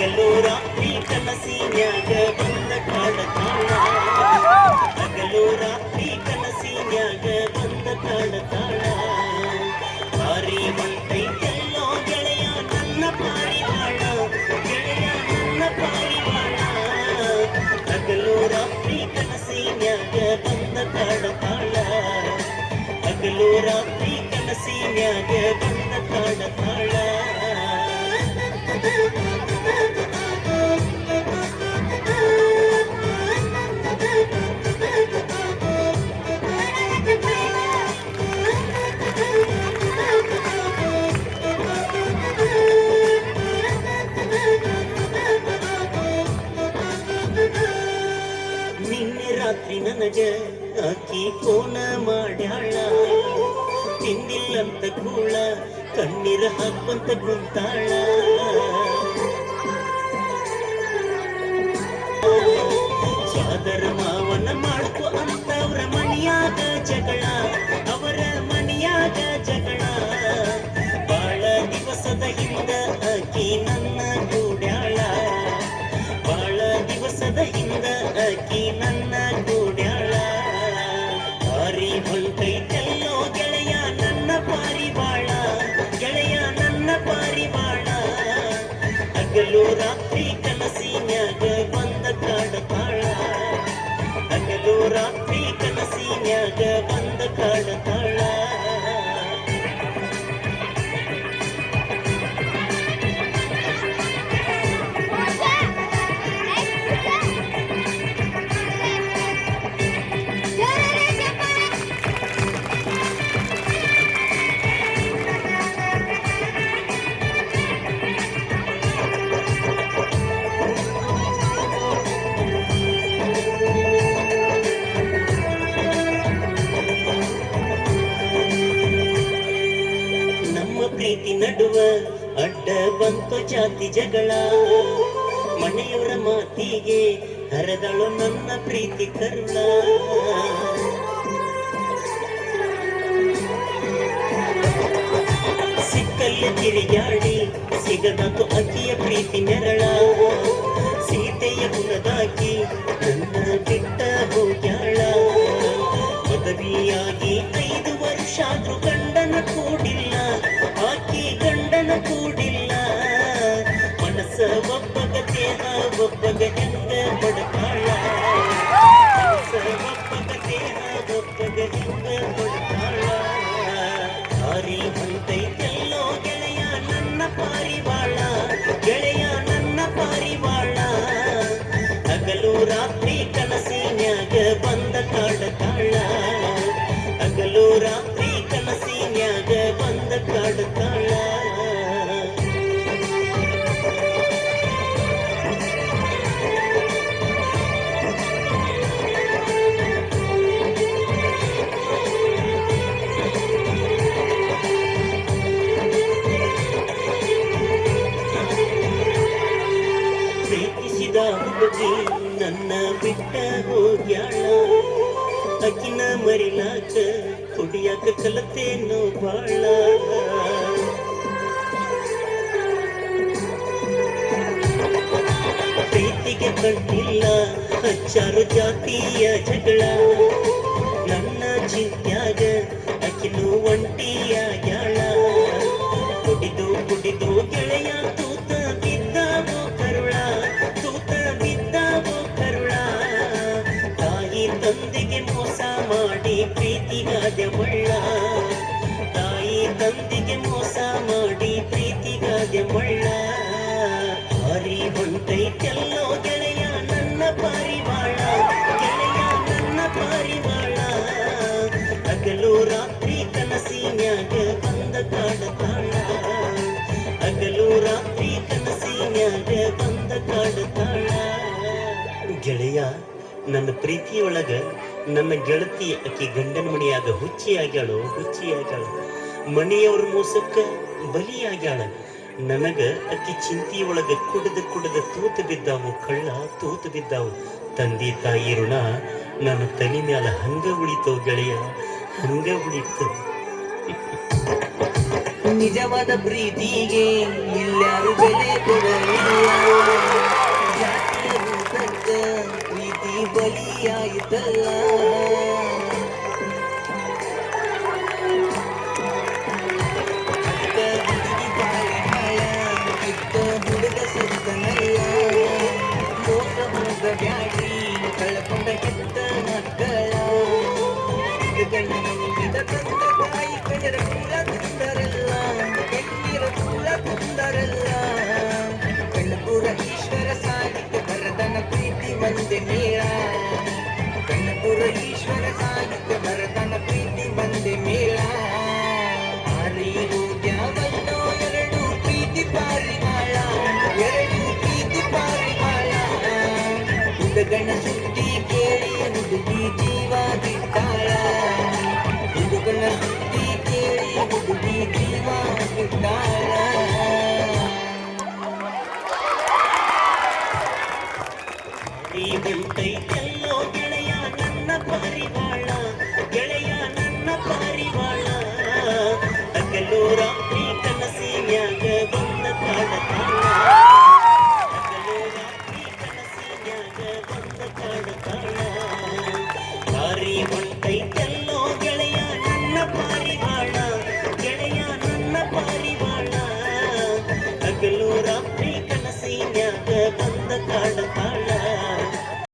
ಹಗಲು ರಾತ್ರಿ ಕನಸಿನ್ಯಾಗ ಬಂದ ಕಾಡತಾಳ ಹಗಲು ರಾತ್ರಿ ಕನಸಿನ್ಯಾಗ ಬಂದ ಕಾಡತಾಳ ಭಾರಿ ಹೊಂಟೈತೆಲ್ಲೋ ಗೆಳೆಯ ನನ್ನ ಪಾರಿವಾಳ ಗೆಳೆಯ ನನ್ನ ಪಾರಿವಾಳ ಹಗಲು ರಾತ್ರಿ ಕನಸಿನ್ಯಾಗ ಬಂದ ಕಾಡತಾಳ ಹಗಲು ರಾತ್ರಿ ಕನಸಿನ್ಯಾಗ ಬಂದ ಕಾಡತಾಳ ನಿನ್ನೆ ರಾತ್ರಿ ನನಗ ಆಕಿ ಫೋನ ಮಾಡ್ಯಾಳ ತಿಂದಿಲ್ಲಂತ ಕೂಳ ಕಣ್ಣೀರ ಹಾಕಂತ ಕುಂತಾಳ ಚಾದರ ಮಾವನ ಮಾಡ್ಕೊ ಅಂತವ್ರ ಮನಿಯಾಗ ಜಗಳ ಅವರ ಮನಿಯಾಗ ಜಗಳ ಬಾಳ ದಿವಸದ ಹಿಂದ ಆಕಿ ನನ್ನ ಕೂಡ್ಯಾಳ ಬಾಳ ದಿವಸದ ಹಿಂದ ಆಕಿ ನನ್ನ ಕೂಡ್ಯಾಳ ಭಾರಿ ಹೊಂಟೈತೆಲ್ಲೋ ಗೆಳೆಯ ನನ್ನ ಪಾರಿವಾಳ ಗೆಳೆಯ ನನ್ನ ಪಾರಿವಾಳ ಹಗಲು ರಾತ್ರಿ ಕನಸಿನ್ಯಾಗ ಬಂದ ಕಾಡತಾಳ ಹಗಲು ರಾತ್ರಿ ಕನಸಿನ್ಯಾಗ ಬಂದ ಕಾಡತಾಳ ಪ್ರೀತಿ ನಡುವ ಅಡ್ಡ ಬಂತು ಜಾತಿ ಜಗಳ ಮನೆಯವರ ಮಾತಿಗೆ ಹರದಳು ನನ್ನ ಪ್ರೀತಿ ಕರುಳ ಸಿಕ್ಕಲ್ಲಿ ತಿರುಗಾಡಿ ಸಿಗದಂತು ಅಕ್ಕಿಯ ಪ್ರೀತಿ ನೆರಳ ಸೀತೆಯ ಗುಣದಾಕಿ ನನ್ನ ಬಿಟ್ಟ ಹೋಗ್ಯಾಳ ಮದುವೆಯಾಗಿ 5 ವರ್ಷ ಆದ್ರೂ ಗಂಡನ ಕೂಡಿಲ್ಲ ಆಕಿ ಗಂಡನ ಕೂಡಿಲ್ಲ ಮನಸ್ಸ ಒಬ್ಬಗ ದೇಹ ಒಬ್ಬಗ ಹೆಂಗ ಬಡಕಾಳ ಮನಸ್ಸ ಒಬ್ಬಗ ದೇಹ ಒಬ್ಬಗ ಹೆಂಗ ಬಡಕಾಳ ಭಾರಿ ಹೊಂಟೈತೆಲ್ಲೋ ಗೆಳೆಯ ನನ್ನ ಪಾರಿವಾಳ ಗೆಳೆಯ ನನ್ನ ಪಾರಿವಾಳ ಹಗಲು ರಾತ್ರಿ ಕನಸಿನ್ಯಾಗ ಬಂದ ಕಾಡತಾಳ ಹಗಲು ರಾತ್ರಿ ಕನಸಿನ್ಯಾಗ ಬಂದ ಕಾಡತಾಳ ಪ್ರೀತಿಸಿದ ಹುಡುಗಿ ನನ್ನ ಬಿಟ್ಟ ಹೋಗ್ಯಾಳ ಅಕ್ಕಿನ ಮರಿಲಾಕ ಕುಡಿಯಾಕ ಕಲತೇನೋ ಬಾಳ ಪ್ರೀತಿಗೆ ಕಣ್ಣಿಲ್ಲ ಹಚ್ಚಾರು ಜಾತಿಯ ಜಗಳ ನನ್ನ ಚಿಂತ್ಯಾಗ ಅಕ್ಕಿನು ಒಂಟಿಯಾಗ್ಯಾಳ ಕುಡಿದು ಕುಡಿದು ಗೆಳೆಯ ತೂತ ಬಿದ್ದಾವೋ ಕರುಳ ತೂತ ಬಿದ್ದಾವೋ ಕರುಳ ತಾಯಿ ತಂದೆಗೆ ಮೋಸ ಮಾಡಿ ಪ್ರೀತಿಗಾದೆ ಒಳ್ಳ ತಾಯಿ ತಂದೆಗೆ ಮೋಸ ಮಾಡಿ ಪ್ರೀತಿಗಾದೆ ಒಳ್ಳ ಭಾರಿ ಹೊಂಟೈತೆಲ್ಲೋ ಗೆಳೆಯ ನನ್ನ ಪಾರಿವಾಳ ಗೆಳೆಯ ನನ್ನ ಪಾರಿವಾಳ ಹಗಲು ರಾತ್ರಿ ಕನಸಿನ್ಯಾಗ ಬಂದ ಕಾಡತಾಳ ಹಗಲು ರಾತ್ರಿ ಕನಸಿನ್ಯಾಗ ಬಂದ ಕಾಡತಾಳ ಗೆಳೆಯ ನನ್ನ ಪ್ರೀತಿಯೊಳಗ ನನ್ನ ಗೆಳತಿ ಅಕ್ಕಿ ಗಂಡನ ಮನೆಯಾಗ ಹುಚ್ಚಿಯಾಗ್ಯಾಳು ಮನೆಯವ್ರ ಮೋಸಕ್ಕ ಬಲಿಯಾಗ್ಯಾಳ ನನಗ ಅಕ್ಕಿ ಚಿಂತಿಯೊಳಗ ಕುಡಿದ ತೂತು ಬಿದ್ದಾವು ಕಳ್ಳ ತೂತು ಬಿದ್ದಾವು ತಂದೆ ತಾಯಿ ಋಣ ನನ್ನ ತಲೆ ಮ್ಯಾಲ ಹಂಗ ಉಳಿತೋ ಗೆಳೆಯ ಹಂಗ ಉಳಿತು ನಿಜವಾದ ಪ್ರೀತಿಗೆ ಇಲ್ಲಾರ ಯಾರು ಬೆಲೆ ಕೊಡಲಿಲ್ಲ ಜಾತಿಯ ಊಟಕ್ಕ ಪ್ರೀತಿ ಬಲಿಯಾಯಿತಲ್ಲ ಹುಡುಗಿ ಬಾಳೆ ಕಿತ್ತ ಹುಡುಗ ಸತ್ತನಲ್ಲ ಮೋಸ ಹೋಗ ಬ್ಯಾಡಿ ಕಳ್ಕೊಂಡ ಕೆತ್ತ ಮಕ್ಕಳ ಗಣ್ಣ ನಂಬಿದ ತಂದ ತಾಯಿ ಕಣ್ಣರ ಕುಲ ತಂದರಲ್ಲ ಕಣ್ಣೀರ ಕುಲ ತಂದರಲ್ಲ ಕಣ್ಣಪುರ ಈಶ್ವರ ಸಾಹಿತ್ಯ ಭರತನ ಪ್ರೀತಿ ಒಂದೇ ಮೇಳ ಕಣ್ಣಪುರ ಈಶ್ವರ ಸಾಹಿತ್ಯ ಭರತನ ಪ್ರೀತಿ ಒಂದೇ ಮೇಳ ಆರೀರು ತ್ಯಾಗಲ್ಲೋ ಎರಡು ಪ್ರೀತಿ ಪಾರಿವಾಳ ಎರಡು ಪ್ರೀತಿ ಪಾರಿವಾಳ ಹುಡುಗನ ಸುದ್ದಿ ಕೇಳಿ ಹುಡುಗಿ ಜೀವ ಬಿಟ್ಟಾಳ ಹುಡುಗನ ಸುದ್ದಿ ಕೇಳಿ ಹುಡುಗಿ ಜೀವ ಬಿಟ್ಟಾಳ ಬಂತೈತೆಲ್ಲೋ ಗೆಳೆಯ ನನ್ನ ಪಾರಿವಾಳ ಗೆಳೆಯ ನನ್ನ ಪಾರಿವಾಳ ಹಗಲು ರಾತ್ರಿ ಕನಸಿನ್ಯಾಗ ಬಂದ ಕಾಡತಾಳ ಹಗಲು ರಾತ್ರಿ ಕನಸಿನ್ಯಾಗ